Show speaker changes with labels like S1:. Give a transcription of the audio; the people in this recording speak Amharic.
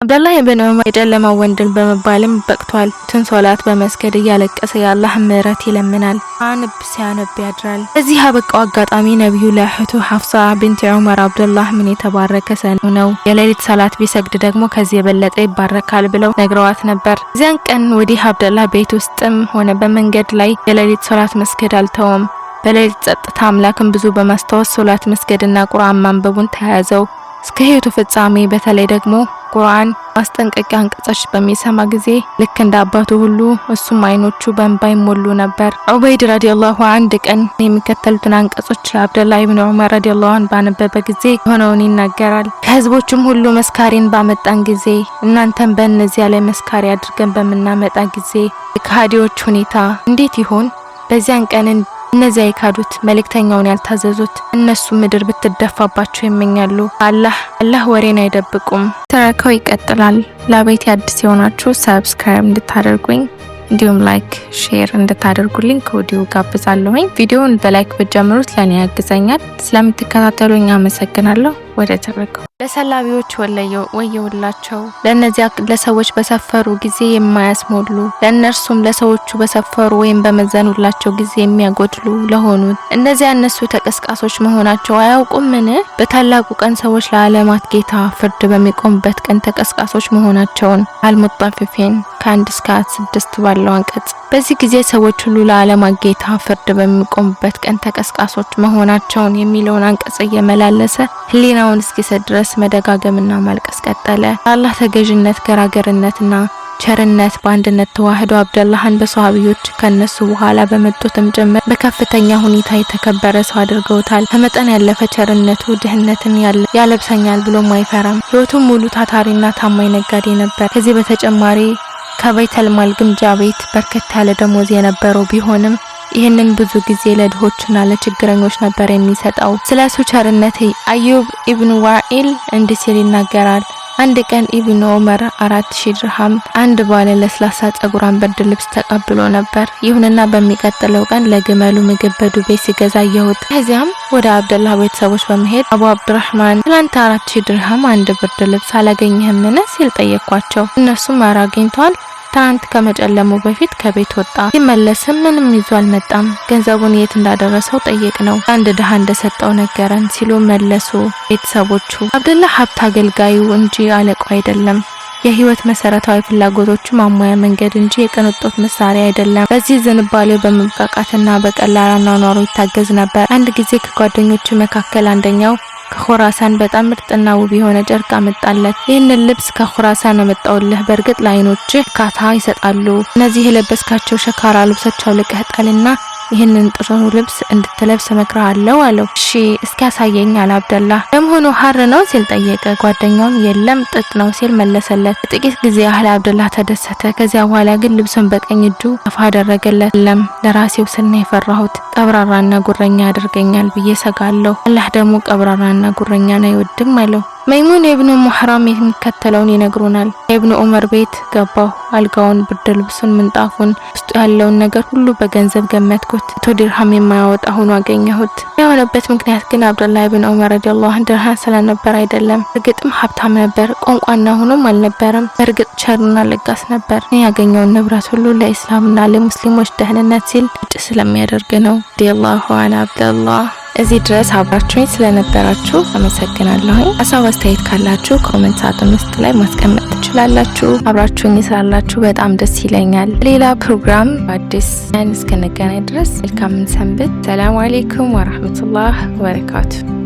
S1: አብደላህ ኢብኑ ዑመር የጨለማው ወንድም በመባልም በቅቷል። ሶላት በመስገድ እያለቀሰ የአላህን ምህረት ይለምናል። ሲያነብ ያድራል። በዚህ አበቃው አጋጣሚ ነብዩ ለእህቱ ሐፍሳ ቢንት ዑመር አብደላህ ምን የተባረከ ሰው ነው፣ የሌሊት ሰላት ቢሰግድ ደግሞ ከዚህ የበለጠ ይባረካል ብለው ነግረዋት ነበር። እዚያን ቀን ወዲህ አብደላህ ቤት ውስጥም ሆነ በመንገድ ላይ የሌሊት ሶላት መስገድ አልተወም። በሌሊት ጸጥታ አምላክን ብዙ በማስታወስ ሶላት መስገድና ቁርአን ማንበቡን ተያያዘው። እስከ ህይወቱ ፍጻሜ በተለይ ደግሞ ቁርአን ማስጠንቀቂያ አንቀጾች በሚሰማ ጊዜ ልክ እንደ አባቱ ሁሉ እሱም አይኖቹ በእንባ ይሞሉ ነበር። ዑበይድ ረዲየላሁ አንድ ቀን የሚከተሉትን አንቀጾች ለአብደላህ ኢብኑ ዑመር ረዲየላሁ ዐንሁ ባነበበ ጊዜ ሆነውን ይናገራል። ከህዝቦችም ሁሉ መስካሪን ባመጣን ጊዜ እናንተም በእነዚያ ላይ መስካሪ አድርገን በመናመጣ ጊዜ የካዲዎች ሁኔታ እንዴት ይሆን? በዚያን ቀን እነዚያ የካዱት መልእክተኛውን ያልታዘዙት እነሱ ምድር ብትደፋባቸው ይመኛሉ። አላህ ወሬን አይደብቁም። ተረካው ይቀጥላል። ለቤት አዲስ የሆናችሁ ሰብስክራይብ እንድታደርጉኝ እንዲሁም ላይክ ሼር እንድታደርጉልኝ ከወዲሁ ጋብዛለሁኝ። ቪዲዮውን በላይክ ብትጀምሩት ለኔ ያግዘኛል። ስለምትከታተሉኝ አመሰግናለሁ። ወደ ተረካው ለሰላቢዎች ወየውላቸው ለነዚያ ለሰዎች በሰፈሩ ጊዜ የማያስሞሉ ለነርሱም ለሰዎቹ በሰፈሩ ወይም በመዘኑላቸው ጊዜ የሚያጎድሉ ለሆኑት እነዚያ እነሱ ተቀስቃሶች መሆናቸው አያውቁምን? በታላቁ ቀን ሰዎች ለዓለማት ጌታ ፍርድ በሚቆምበት ቀን ተቀስቃሶች መሆናቸውን አልሙጣፊፊን ከ1 እስከ 6 ባለው አንቀጽ። በዚህ ጊዜ ሰዎች ሁሉ ለዓለማት ጌታ ፍርድ በሚቆምበት ቀን ተቀስቃሶች መሆናቸውን የሚለውን አንቀጽ እየመላለሰ ህሊናውን እስኪሰጥ ድረስ መደጋገምና ማልቀስ ቀጠለ። አላህ ተገዥነት ገራገርነትና ቸርነት በአንድነት ተዋህዶ አብደላህን በሷሃቢዎች ከነሱ በኋላ በመጡትም ጭምር በከፍተኛ ሁኔታ የተከበረ ሰው አድርገውታል። ከመጠን ያለፈ ቸርነቱ ድህነትን ያለብሰኛል ብሎ ማይፈራም። ህይወቱን ሙሉ ታታሪና ታማኝ ነጋዴ ነበር። ከዚህ በተጨማሪ ከበይተል ማል ግምጃ ቤት በርከት ያለ ደሞዝ የነበረው ቢሆንም ይህንን ብዙ ጊዜ ለድሆችና ለችግረኞች ነበር የሚሰጠው። ስለሱ ቸርነት አዩብ ኢብኑ ዋኢል እንዲህ ሲል ይናገራል። አንድ ቀን ኢብኑ ዑመር 4000 ድርሃም አንድ ባለ ለስላሳ ጸጉራን ብርድ ልብስ ተቀብሎ ነበር። ይሁንና በሚቀጥለው ቀን ለግመሉ ምግብ በዱቤ ሲገዛ አየሁት። ከዚያም ወደ አብደላህ ቤተሰቦች በመሄድ አቡ አብዱራህማን ትላንት 4000 ድርሃም አንድ ብርድ ልብስ አላገኘህምን ሲል ጠየቅኳቸው። እነሱም አራገኝቷል፣ ትናንት ከመጨለሙ በፊት ከቤት ወጣ፣ ሲመለስም ምንም ይዞ አልመጣም። ገንዘቡን የት እንዳደረሰው ጠየቅነው፣ አንድ ድሃ እንደሰጠው ነገረን ሲሉ መለሱ ቤተሰቦቹ። አብደላህ ሀብት አገልጋዩ እንጂ አለቃው አይደለም። የህይወት መሰረታዊ ፍላጎቶቹ ማሟያ መንገድ እንጂ የቅንጦት መሳሪያ አይደለም። በዚህ ዝንባሌው በመብቃቃትና በቀላል አኗኗሩ ይታገዝ ነበር። አንድ ጊዜ ከጓደኞቹ መካከል አንደኛው ከኹራሳን በጣም ምርጥና ውብ የሆነ ጨርቅ አመጣለት። ይህንን ልብስ ከኹራሳን አመጣውልህ፣ በእርግጥ ለዓይኖችህ እርካታ ይሰጣሉ። እነዚህ የለበስካቸው ሸካራ ልብሶች አውልቀህ ጣልና ይህንን ጥሩ ልብስ እንድትለብስ እመክርሃለሁ አለው። እሺ እስኪ ያሳየኝ አለ አብደላህ። ለመሆኑ ሐር ነው ሲል ጠየቀ። ጓደኛውም የለም ጥጥ ነው ሲል መለሰለት። ጥቂት ጊዜ ያህል አብደላህ ተደሰተ። ከዚያ በኋላ ግን ልብሱን በቀኝ እጁ አፋ አደረገለት። ለም ለራሴው ስና የፈራሁት ቀብራራና ጉረኛ ያደርገኛል ብዬ ሰጋለሁ። አላህ ደግሞ ቀብራራና ጉረኛን አይወድም አለው። መይሙን ኢብኑ ሙህራም የሚከተለውን ይነግሩናል። ኢብኑ ዑመር ቤት ገባሁ። አልጋውን፣ ብርድ ልብሱን፣ ምንጣፉን፣ ውስጡ ያለውን ነገር ሁሉ በገንዘብ ገመትኩት። 100 ድርሃም የማያወጣ ሆኖ አገኘሁት። የሆነበት ምክንያት ግን አብደላህ ኢብኑ ዑመር ረዲየላሁ ዐንሁ ድርሃም ስለነበር አይደለም። እርግጥም ሀብታም ነበር፣ ቋንቋና ሆኖም አልነበረም። በእርግጥ ቸርና ለጋስ ነበር። ያገኘውን ንብረት ሁሉ ለኢስላምና ለሙስሊሞች ደህንነት ሲል ውጭ ስለሚያደርግ ነው። ረዲየላሁ ዐንሁ አብደላህ። እዚህ ድረስ አብራችሁኝ ስለነበራችሁ አመሰግናለሁ። ሀሳብ አስተያየት ካላችሁ ኮሜንት ሳጥን ውስጥ ላይ ማስቀመጥ ትችላላችሁ። አብራችሁኝ ስላላችሁ በጣም ደስ ይለኛል። ሌላ ፕሮግራም አዲስ እስከነገናኝ ድረስ መልካም ሰንብት። ሰላም አለይኩም ወራህመቱላህ ወበረካቱ።